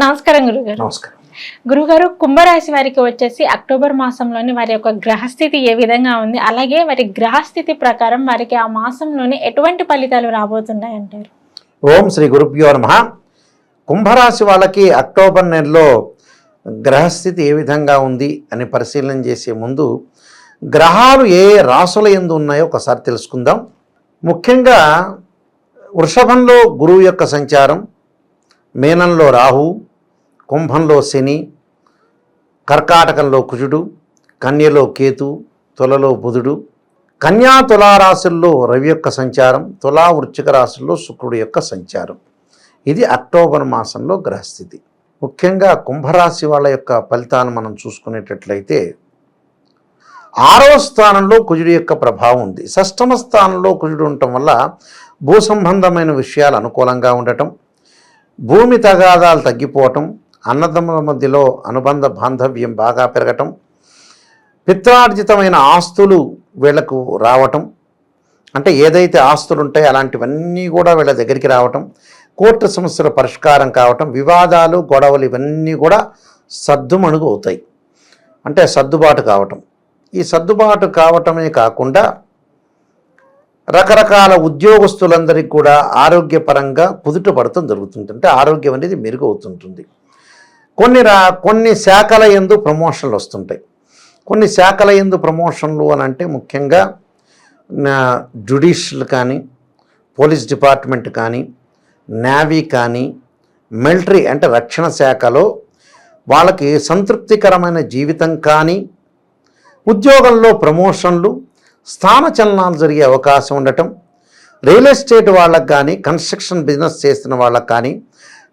నమస్కారం గురుగారు. నమస్కారం. గురుగారు, కుంభరాశి వారికి వచ్చేసి అక్టోబర్ మాసంలోని వారి యొక్క గ్రహస్థితి ఏ విధంగా ఉంది, అలాగే వారి గ్రహస్థితి ప్రకారం వారికి ఆ మాసంలోని ఎటువంటి ఫలితాలు రాబోతున్నాయి అంటారు? ఓం శ్రీ గురుభ్యో నమః. కుంభరాశి వాళ్ళకి అక్టోబర్ నెలలో గ్రహస్థితి ఏ విధంగా ఉంది అని పరిశీలన చేసే ముందు గ్రహాలు ఏ రాశుల యందు ఉన్నాయో ఒకసారి తెలుసుకుందాం. ముఖ్యంగా వృషభంలో గురువు యొక్క సంచారం, మీనంలో రాహు, కుంభంలో శని, కర్కాటకంలో కుజుడు, కన్యలో కేతు, తులలో బుధుడు, కన్యా తులారాశుల్లో రవి యొక్క సంచారం, తులా వృశ్చిక రాశుల్లో శుక్రుడు యొక్క సంచారం. ఇది అక్టోబర్ మాసంలో గ్రహస్థితి. ముఖ్యంగా కుంభరాశి వాళ్ళ యొక్క ఫలితాన్ని మనం చూసుకునేటట్లయితే 6వ స్థానంలో కుజుడు యొక్క ప్రభావం ఉంది. 6వ స్థానంలో కుజుడు ఉండటం వల్ల భూ సంబంధమైన విషయాలు అనుకూలంగా ఉండటం, భూమి తగాదాలు తగ్గిపోవటం, అన్నదమ్ముల మధ్యలో అనుబంధ బాంధవ్యం బాగా పెరగటం, పిత్రార్జితమైన ఆస్తులు వీళ్లకు రావటం, అంటే ఏదైతే ఆస్తులు ఉంటాయో అలాంటివన్నీ కూడా వీళ్ళ దగ్గరికి రావటం, కోర్టు సమస్యల పరిష్కారం కావటం, వివాదాలు గొడవలు ఇవన్నీ కూడా సద్దుమణుగు అవుతాయి, అంటే సర్దుబాటు కావటం. ఈ సర్దుబాటు కావటమే కాకుండా రకరకాల ఉద్యోగస్తులందరికీ కూడా ఆరోగ్యపరంగా కుదుట పడటం జరుగుతుంది. అంటే ఆరోగ్యం అనేది మెరుగవుతుంటుంది. కొన్ని శాఖల యందు ప్రమోషన్లు వస్తుంటాయి. కొన్ని శాఖల యందు ప్రమోషన్లు అని అంటే ముఖ్యంగా జ్యుడిషియల్ కానీ, పోలీస్ డిపార్ట్మెంట్ కానీ, నేవీ కానీ, మిలిటరీ అంటే రక్షణ శాఖలో వాళ్ళకి సంతృప్తికరమైన జీవితం కానీ, ఉద్యోగంలో ప్రమోషన్లు, స్థానచలనాలు జరిగే అవకాశం ఉండటం, రియల్ ఎస్టేట్ వాళ్ళకు కానీ, కన్స్ట్రక్షన్ బిజినెస్ చేస్తున్న వాళ్ళకు కానీ,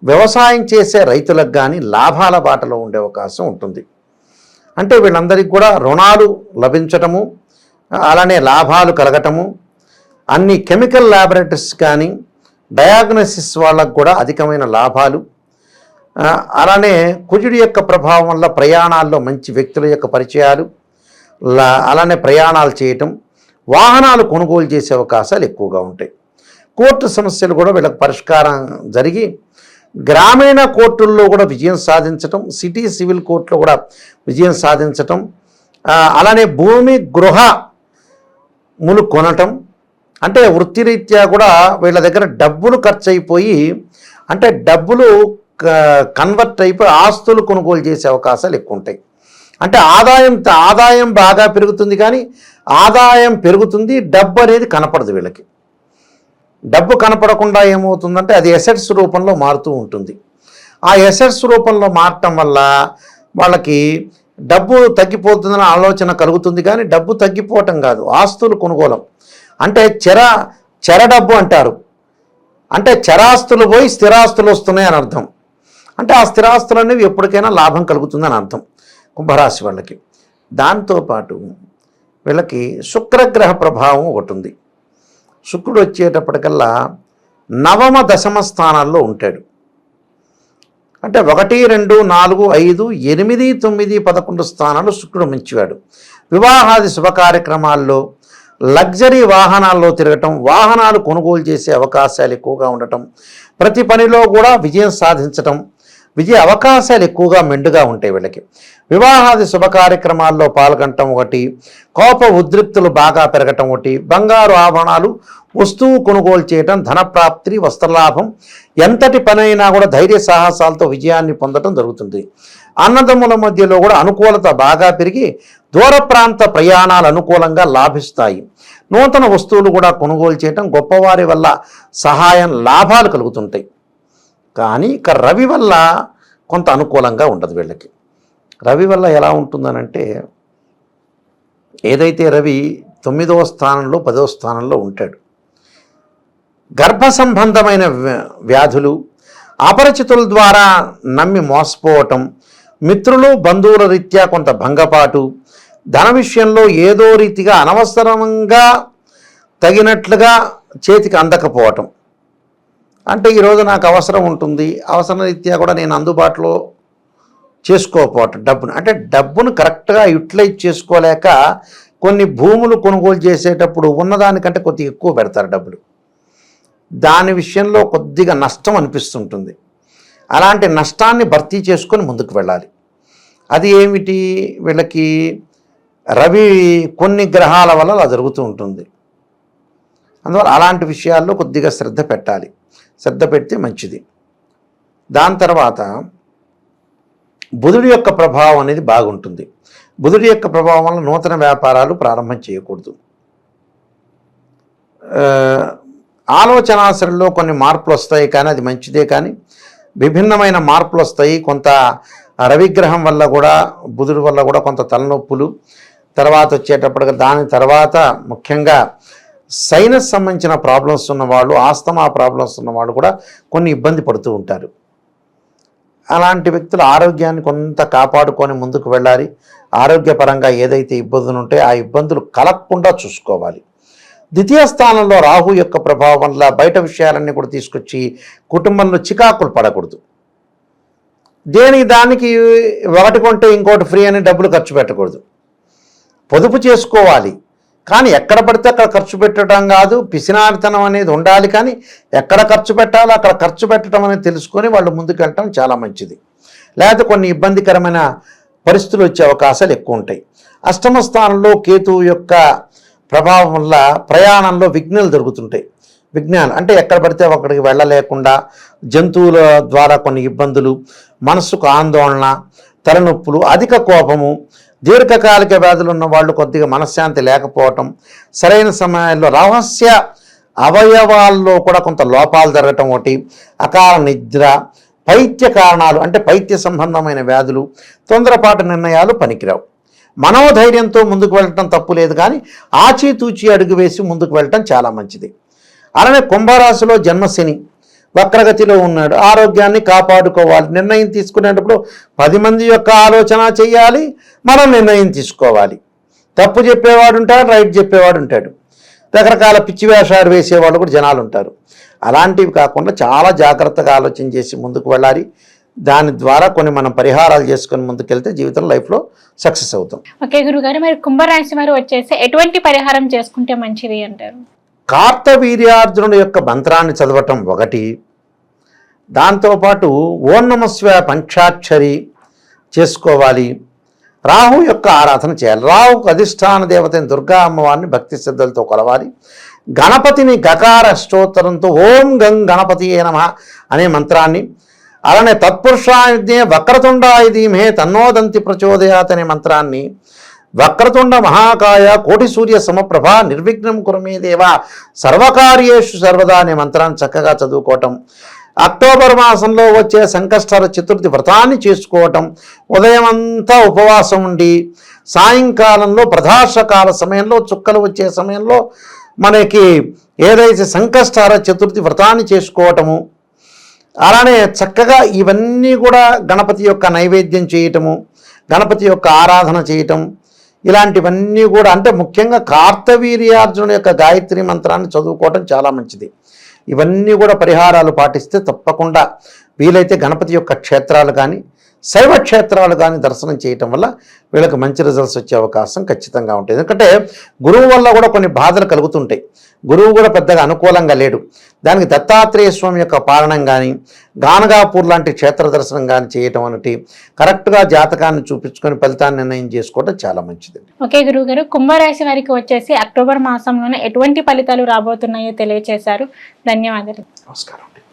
వ్యవసాయం చేసే రైతులకు కానీ లాభాల బాటలో ఉండే అవకాశం ఉంటుంది. అంటే వీళ్ళందరికీ కూడా రుణాలు లభించటము, అలానే లాభాలు కలగటము, అన్ని కెమికల్ ల్యాబొరేటరీస్ కానీ డయాగ్నోసిస్ వాళ్ళకు కూడా అధికమైన లాభాలు, అలానే కుజుడి యొక్క ప్రభావం వల్ల ప్రయాణాల్లో మంచి వ్యక్తుల యొక్క పరిచయాలు, అలానే ప్రయాణాలు చేయటం, వాహనాలు కొనుగోలు చేసే అవకాశాలు ఎక్కువగా ఉంటాయి. కోర్టు సమస్యలు కూడా వీళ్ళకి పరిష్కారం జరిగి గ్రామీణ కోర్టుల్లో కూడా విజయం సాధించటం, సిటీ సివిల్ కోర్టులో కూడా విజయం సాధించటం, అలానే భూమి గృహములు కొనటం, అంటే వృత్తిరీత్యా కూడా వీళ్ళ దగ్గర డబ్బులు ఖర్చు అయిపోయి, అంటే డబ్బులు కన్వర్ట్ అయిపోయి ఆస్తులు కొనుగోలు చేసే అవకాశాలు ఎక్కువ ఉంటాయి. అంటే ఆదాయం బాగా పెరుగుతుంది, కానీ ఆదాయం పెరుగుతుంది, డబ్బు అనేది కనపడదు వీళ్ళకి. డబ్బు కనపడకుండా ఏమవుతుందంటే అది ఎసెట్స్ రూపంలో మారుతూ ఉంటుంది. ఆ ఎసెట్స్ రూపంలో మారటం వల్ల వాళ్ళకి డబ్బు తగ్గిపోతుందని ఆలోచన కలుగుతుంది, కానీ డబ్బు తగ్గిపోవటం కాదు, ఆస్తులు కొనుగోలం. అంటే చెర డబ్బు అంటారు. అంటే చరాస్తులు పోయి స్థిరాస్తులు వస్తున్నాయి అని అర్థం. అంటే ఆ స్థిరాస్తులు అనేవి ఎప్పటికైనా లాభం కలుగుతుందని అర్థం కుంభరాశి వాళ్ళకి. దాంతోపాటు వీళ్ళకి శుక్రగ్రహ ప్రభావం ఒకటి ఉంది. శుక్రుడు వచ్చేటప్పటికల్లా నవమ దశమ స్థానాల్లో ఉంటాడు. అంటే 1, 2, 4, 5, 8, 9, 11 స్థానాలు శుక్రుడు మంచివాడు. వివాహాది శుభ కార్యక్రమాల్లో, లగ్జరీ వాహనాల్లో తిరగటం, వాహనాలు కొనుగోలు చేసే అవకాశాలు ఎక్కువగా ఉండటం, ప్రతి పనిలో కూడా విజయం సాధించటం, విజయ అవకాశాలు ఎక్కువగా మెండుగా ఉంటాయి వీళ్ళకి. వివాహాది శుభ కార్యక్రమాల్లో పాల్గొనటం ఒకటి, కోప ఉద్రిక్తులు బాగా పెరగటం ఒకటి, బంగారు ఆభరణాలు వస్తువు కొనుగోలు చేయటం, ధనప్రాప్తి, వస్త్రలాభం, ఎంతటి పనైనా కూడా ధైర్య సాహసాలతో విజయాన్ని పొందడం జరుగుతుంది. అన్నదమ్ముల మధ్యలో కూడా అనుకూలత బాగా పెరిగి దూర ప్రాంత ప్రయాణాలు అనుకూలంగా లాభిస్తాయి. నూతన వస్తువులు కూడా కొనుగోలు చేయటం, గొప్పవారి వల్ల సహాయం, లాభాలు కలుగుతుంటాయి. కానీ ఇక రవి వల్ల కొంత అనుకూలంగా ఉండదు వీళ్ళకి. రవి వల్ల ఎలా ఉంటుందనంటే, ఏదైతే రవి 9వ స్థానంలో 10వ స్థానంలో ఉంటాడు, గర్భ సంబంధమైన వ్యాధులు, అపరిచితుల ద్వారా నమ్మి మోసపోవటం, మిత్రులు బంధువుల రీత్యా కొంత భంగపాటు, ధన విషయంలో ఏదో రీతిగా అనవసరంగా తగినట్లుగా చేతికి అందకపోవటం. అంటే ఈరోజు నాకు అవసరం ఉంటుంది, అవసరం రీత్యా కూడా నేను అందుబాటులో చేసుకోకపోవటం, డబ్బును కరెక్ట్గా యూటిలైజ్ చేసుకోలేక కొన్ని భూములు కొనుగోలు చేసేటప్పుడు ఉన్నదానికంటే కొద్దిగా ఎక్కువ పెడతారు డబ్బులు. దాని విషయంలో కొద్దిగా నష్టం అనిపిస్తుంటుంది. అలాంటి నష్టాన్ని భర్తీ చేసుకొని ముందుకు వెళ్ళాలి. అది ఏమిటి, వీళ్ళకి రవి కొన్ని గ్రహాల వల్ల అలా జరుగుతూ ఉంటుంది. అందువల్ల అలాంటి విషయాల్లో కొద్దిగా శ్రద్ధ పెట్టాలి. శ్రద్ధ పెడితే మంచిది. దాని తర్వాత బుధుడి యొక్క ప్రభావం అనేది బాగుంటుంది. బుధుడి యొక్క ప్రభావం వల్ల నూతన వ్యాపారాలు ప్రారంభం చేయకూడదు. ఆలోచనాశరంలో కొన్ని మార్పులు వస్తాయి, కానీ అది మంచిదే. కానీ విభిన్నమైన మార్పులు వస్తాయి. కొంత రవిగ్రహం వల్ల కూడా, బుధుడి వల్ల కూడా కొంత తలనొప్పులు, తర్వాత వచ్చేటప్పటికి దాని తర్వాత ముఖ్యంగా సైనస్ సంబంధించిన ప్రాబ్లమ్స్ ఉన్నవాళ్ళు, ఆస్తమా ప్రాబ్లమ్స్ ఉన్నవాళ్ళు కూడా కొన్ని ఇబ్బంది పడుతూ ఉంటారు. అలాంటి వ్యక్తులు ఆరోగ్యాన్ని కొంత కాపాడుకొని ముందుకు వెళ్ళాలి. ఆరోగ్యపరంగా ఏదైతే ఇబ్బందులు ఉంటాయో ఆ ఇబ్బందులు కలగకుండా చూసుకోవాలి. ద్వితీయ స్థానంలో రాహు యొక్క ప్రభావం వల్ల బయట విషయాలన్నీ కూడా తీసుకొచ్చి కుటుంబంలో చికాకులు పడకూడదు. దేనికి దానికి ఒకటి కొంటే ఇంకోటి ఫ్రీ అని డబ్బులు ఖర్చు పెట్టకూడదు. పొదుపు చేసుకోవాలి, కానీ ఎక్కడ పడితే అక్కడ ఖర్చు పెట్టడం కాదు. పిసినారితనం అనేది ఉండాలి, కానీ ఎక్కడ ఖర్చు పెట్టాలో అక్కడ ఖర్చు పెట్టడం అనేది తెలుసుకొని వాళ్ళు ముందుకు వెళ్ళటం చాలా మంచిది. లేకపోతే కొన్ని ఇబ్బందికరమైన పరిస్థితులు వచ్చే అవకాశాలు ఎక్కువ ఉంటాయి. అష్టమ స్థానంలో కేతువు యొక్క ప్రభావం వల్ల ప్రయాణంలో విఘ్నాలు జరుగుతుంటాయి. విఘ్నాలు అంటే ఎక్కడ పడితే అక్కడికి వెళ్ళలేకుండా, జంతువుల ద్వారా కొన్ని ఇబ్బందులు, మనస్సుకు ఆందోళన, తలనొప్పులు, అధిక కోపము, దీర్ఘకాలిక వ్యాధులు ఉన్న వాళ్ళు కొద్దిగా మనశ్శాంతి లేకపోవటం, సరైన సమయాల్లో రహస్య అవయవాల్లో కూడా కొంత లోపాలు జరగటం, ఒకటి అకాల నిద్ర, పైత్య కారణాలు అంటే పైత్య సంబంధమైన వ్యాధులు, తొందరపాటు నిర్ణయాలు పనికిరావు. మనోధైర్యంతో ముందుకు వెళ్ళటం తప్పు లేదు, కానీ ఆచితూచి అడుగు వేసి ముందుకు వెళ్ళటం చాలా మంచిది. అలానే కుంభరాశిలో జన్మశని వక్రగతిలో ఉన్నాడు. ఆరోగ్యాన్ని కాపాడుకోవాలి. నిర్ణయం తీసుకునేటప్పుడు 10 మంది యొక్క ఆలోచన చేయాలి, మనం నిర్ణయం తీసుకోవాలి. తప్పు చెప్పేవాడు ఉంటాడు, రైట్ చెప్పేవాడు ఉంటాడు, రకరకాల పిచ్చి వేషాలు వేసేవాళ్ళు కూడా జనాలు ఉంటారు. అలాంటివి కాకుండా చాలా జాగ్రత్తగా ఆలోచన చేసి ముందుకు వెళ్ళాలి. దాని ద్వారా కొన్ని మనం పరిహారాలు చేసుకొని ముందుకెళ్తే జీవితంలో లైఫ్లో సక్సెస్ అవుతాం. ఓకే గురుగారు, మరి కుంభరాశి వారు వచ్చేసి ఎటువంటి పరిహారం చేసుకుంటే మంచిది అంటారు? కార్తవీర్యార్జునుడి యొక్క మంత్రాన్ని చదవటం ఒకటి, దాంతోపాటు ఓం నమః శివాయ పంచాక్షరి చేసుకోవాలి. రాహు యొక్క ఆరాధన చేయాలి. రాహుకు అధిష్టాన దేవతని దుర్గా అమ్మవారిని భక్తి శ్రద్ధలతో కొలవాలి. గణపతిని గకార స్తోత్రంతో ఓం గం గణపతియే నమః అనే మంత్రాన్ని, అలానే తత్పురుషాయ వక్రతుండాయ ధీమహి తన్నోదంతి ప్రచోదయాత్ అనే మంత్రాన్ని, వక్రతుండ మహాకాయ కోటి సూర్య సమప్రభ నిర్విఘ్నం కురుమే దేవ సర్వకార్యేషు సర్వదా అనే మంత్రాన్ని చక్కగా చదువుకోవటం. అక్టోబర్ మాసంలో వచ్చే సంకష్టహర చతుర్థి వ్రతాన్ని చేసుకోవటం. ఉదయం అంతా ఉపవాసం ఉండి సాయంకాలంలో ప్రధాశకాల సమయంలో, చుక్కలు వచ్చే సమయంలో మనకి ఏదైతే సంకష్టహర చతుర్థి వ్రతాన్ని చేసుకోవటము. అలానే చక్కగా ఇవన్నీ కూడా గణపతి యొక్క నైవేద్యం చేయటము, గణపతి యొక్క ఆరాధన చేయటం, ఇలాంటివన్నీ కూడా అంటే ముఖ్యంగా కార్తవీర్యార్జునుడి యొక్క గాయత్రి మంత్రాన్ని చదువుకోవటం చాలా మంచిది. ఇవన్నీ కూడా పరిహారాలు పాటిస్తే తప్పకుండా వీలైతే గణపతి యొక్క క్షేత్రాలు కానీ శైవ క్షేత్రాలు కానీ దర్శనం చేయటం వల్ల వీళ్ళకి మంచి రిజల్ట్స్ వచ్చే అవకాశం ఖచ్చితంగా ఉంటుంది. ఎందుకంటే గురువు వల్ల కూడా కొన్ని బాధలు కలుగుతుంటాయి. గురువు కూడా పెద్దగా అనుకూలంగా లేడు. దానికి దత్తాత్రేయ స్వామి యొక్క పాలనం కానీ, గానగాపూర్ లాంటి క్షేత్ర దర్శనం కానీ చేయటం అనేది కరెక్ట్గా జాతకాన్ని చూపించుకొని ఫలితాన్ని నిర్ణయం చేసుకోవడం చాలా మంచిది. ఓకే గురువు గారు, కుంభరాశి వారికి వచ్చేసి అక్టోబర్ మాసంలోనే ఎటువంటి ఫలితాలు రాబోతున్నాయో తెలియజేశారు. ధన్యవాదాలు. నమస్కారం.